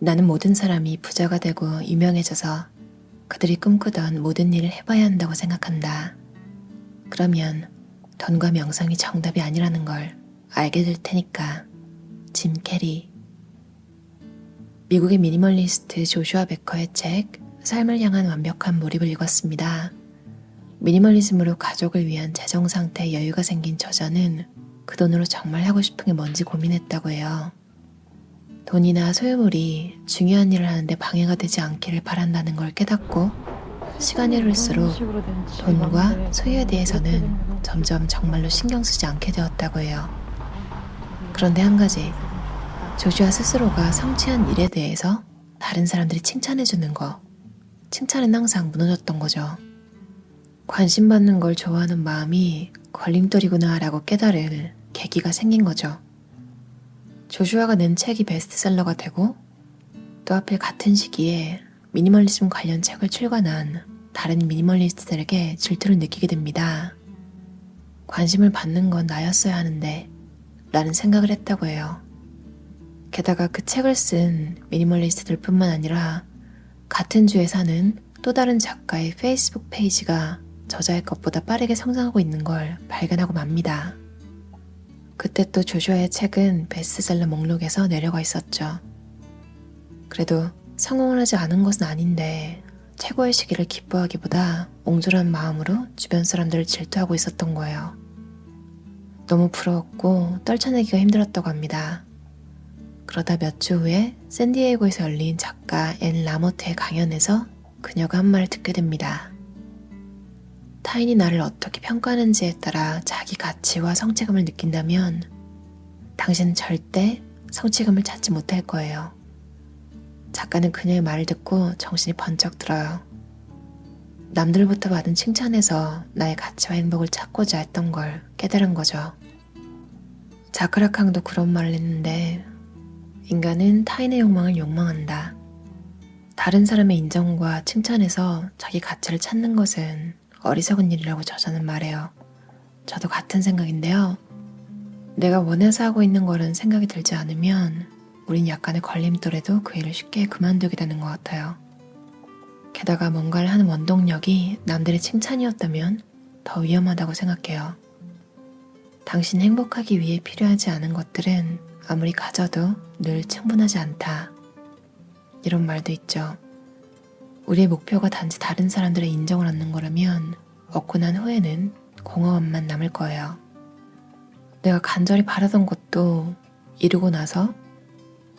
나는 모든 사람이 부자가 되고 유명해져서 그들이 꿈꾸던 모든 일을 해봐야 한다고 생각한다. 그러면 돈과 명성이 정답이 아니라는 걸 알게 될 테니까. 짐 캐리. 미국의 미니멀리스트 조슈아 베커의 책 삶을 향한 완벽한 몰입을 읽었습니다. 미니멀리즘으로 가족을 위한 재정 상태에 여유가 생긴 저자는 그 돈으로 정말 하고 싶은 게 뭔지 고민했다고 해요. 돈이나 소유물이 중요한 일을 하는데 방해가 되지 않기를 바란다는 걸 깨닫고 시간이 흐를수록 돈과 소유에 대해서는 점점 정말로 신경 쓰지 않게 되었다고 해요. 그런데 한 가지, 조슈아 스스로가 성취한 일에 대해서 다른 사람들이 칭찬해주는 거, 칭찬은 항상 무너졌던 거죠. 관심받는 걸 좋아하는 마음이 걸림돌이구나 라고 깨달을 계기가 생긴 거죠. 조슈아가 낸 책이 베스트셀러가 되고 또 하필 같은 시기에 미니멀리즘 관련 책을 출간한 다른 미니멀리스트들에게 질투를 느끼게 됩니다. 관심을 받는 건 나였어야 하는데 라는 생각을 했다고 해요. 게다가 그 책을 쓴 미니멀리스트들 뿐만 아니라 같은 주에 사는 또 다른 작가의 페이스북 페이지가 저자의 것보다 빠르게 성장하고 있는 걸 발견하고 맙니다. 그때 또 조슈아의 책은 베스트셀러 목록에서 내려가 있었죠. 그래도 성공을 하지 않은 것은 아닌데 최고의 시기를 기뻐하기보다 옹졸한 마음으로 주변 사람들을 질투하고 있었던 거예요. 너무 부러웠고 떨쳐내기가 힘들었다고 합니다. 그러다 몇 주 후에 샌디에이고에서 열린 작가 앤 라모트의 강연에서 그녀가 한 말을 듣게 됩니다. 타인이 나를 어떻게 평가하는지에 따라 자기 가치와 성취감을 느낀다면 당신은 절대 성취감을 찾지 못할 거예요. 작가는 그녀의 말을 듣고 정신이 번쩍 들어요. 남들부터 받은 칭찬에서 나의 가치와 행복을 찾고자 했던 걸 깨달은 거죠. 자크라캉도 그런 말을 했는데 인간은 타인의 욕망을 욕망한다. 다른 사람의 인정과 칭찬에서 자기 가치를 찾는 것은 어리석은 일이라고 저자는 말해요. 저도 같은 생각인데요. 내가 원해서 하고 있는 거는 생각이 들지 않으면 우린 약간의 걸림돌에도 그 일을 쉽게 그만두게 되는 것 같아요. 게다가 뭔가를 하는 원동력이 남들의 칭찬이었다면 더 위험하다고 생각해요. 당신이 행복하기 위해 필요하지 않은 것들은 아무리 가져도 늘 충분하지 않다. 이런 말도 있죠. 우리의 목표가 단지 다른 사람들의 인정을 얻는 거라면 얻고 난 후에는 공허함만 남을 거예요. 내가 간절히 바라던 것도 이루고 나서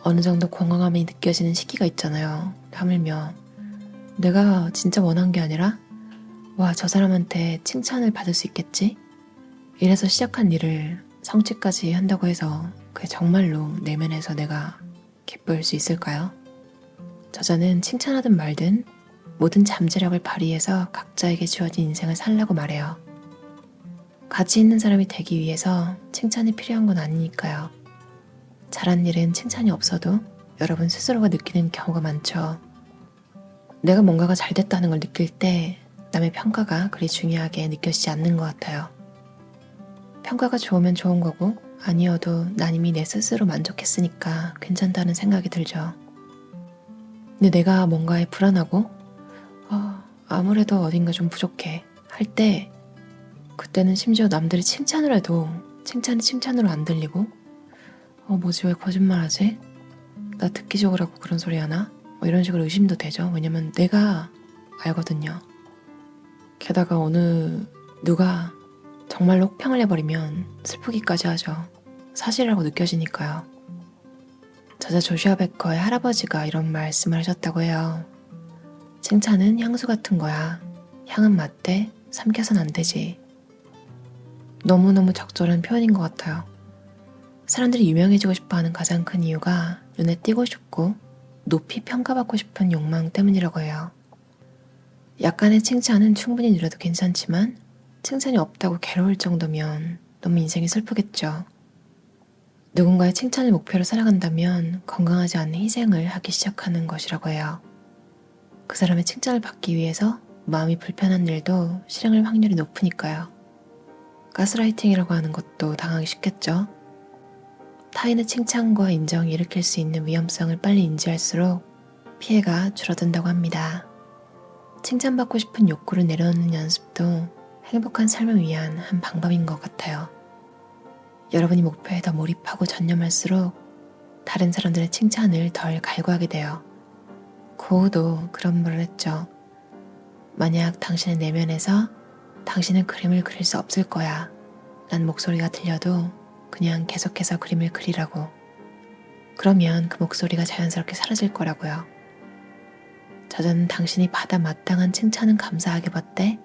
어느 정도 공허감이 느껴지는 시기가 있잖아요. 하물며 내가 진짜 원한 게 아니라 와, 저 사람한테 칭찬을 받을 수 있겠지? 이래서 시작한 일을 성취까지 한다고 해서 그게 정말로 내면에서 내가 기쁠 수 있을까요? 저자는 칭찬하든 말든 모든 잠재력을 발휘해서 각자에게 주어진 인생을 살라고 말해요. 가치 있는 사람이 되기 위해서 칭찬이 필요한 건 아니니까요. 잘한 일은 칭찬이 없어도 여러분 스스로가 느끼는 경우가 많죠. 내가 뭔가가 잘 됐다는 걸 느낄 때 남의 평가가 그리 중요하게 느껴지지 않는 것 같아요. 평가가 좋으면 좋은 거고 아니어도 난 이미 내 스스로 만족했으니까 괜찮다는 생각이 들죠. 근데 내가 뭔가에 불안하고 아무래도 어딘가 좀 부족해 할 때 그때는 심지어 남들이 칭찬을 해도 칭찬이 칭찬으로 안 들리고 뭐지 왜 거짓말하지? 나 듣기 좋으라고 그런 소리 하나? 이런 식으로 의심도 되죠. 왜냐면 내가 알거든요. 게다가 어느 누가 정말로 혹평을 해버리면 슬프기까지 하죠. 사실이라고 느껴지니까요. 저자 조슈아 베커의 할아버지가 이런 말씀을 하셨다고 해요. 칭찬은 향수 같은 거야. 향은 맞대, 삼켜선 안 되지. 너무너무 적절한 표현인 것 같아요. 사람들이 유명해지고 싶어하는 가장 큰 이유가 눈에 띄고 싶고 높이 평가받고 싶은 욕망 때문이라고 해요. 약간의 칭찬은 충분히 누려도 괜찮지만 칭찬이 없다고 괴로울 정도면 너무 인생이 슬프겠죠. 누군가의 칭찬을 목표로 살아간다면 건강하지 않은 희생을 하기 시작하는 것이라고 해요. 그 사람의 칭찬을 받기 위해서 마음이 불편한 일도 실행할 확률이 높으니까요. 가스라이팅이라고 하는 것도 당하기 쉽겠죠. 타인의 칭찬과 인정이 일으킬 수 있는 위험성을 빨리 인지할수록 피해가 줄어든다고 합니다. 칭찬받고 싶은 욕구를 내려놓는 연습도 행복한 삶을 위한 한 방법인 것 같아요. 여러분이 목표에 더 몰입하고 전념할수록 다른 사람들의 칭찬을 덜 갈구하게 돼요. 고우도 그런 말을 했죠. 만약 당신의 내면에서 당신은 그림을 그릴 수 없을 거야 라는 목소리가 들려도 그냥 계속해서 그림을 그리라고. 그러면 그 목소리가 자연스럽게 사라질 거라고요. 저자는 당신이 받아 마땅한 칭찬은 감사하게 받되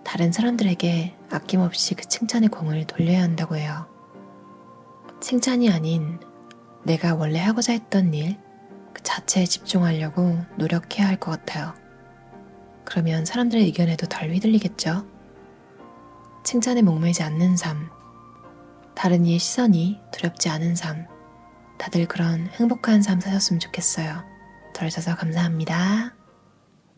다른 사람들에게 아낌없이 그 칭찬의 공을 돌려야 한다고 해요. 칭찬이 아닌 내가 원래 하고자 했던 일 그 자체에 집중하려고 노력해야 할 것 같아요. 그러면 사람들의 의견에도 덜 휘둘리겠죠. 칭찬에 목매지 않는 삶, 다른 이의 시선이 두렵지 않은 삶, 다들 그런 행복한 삶 사셨으면 좋겠어요. 들어주셔서 감사합니다.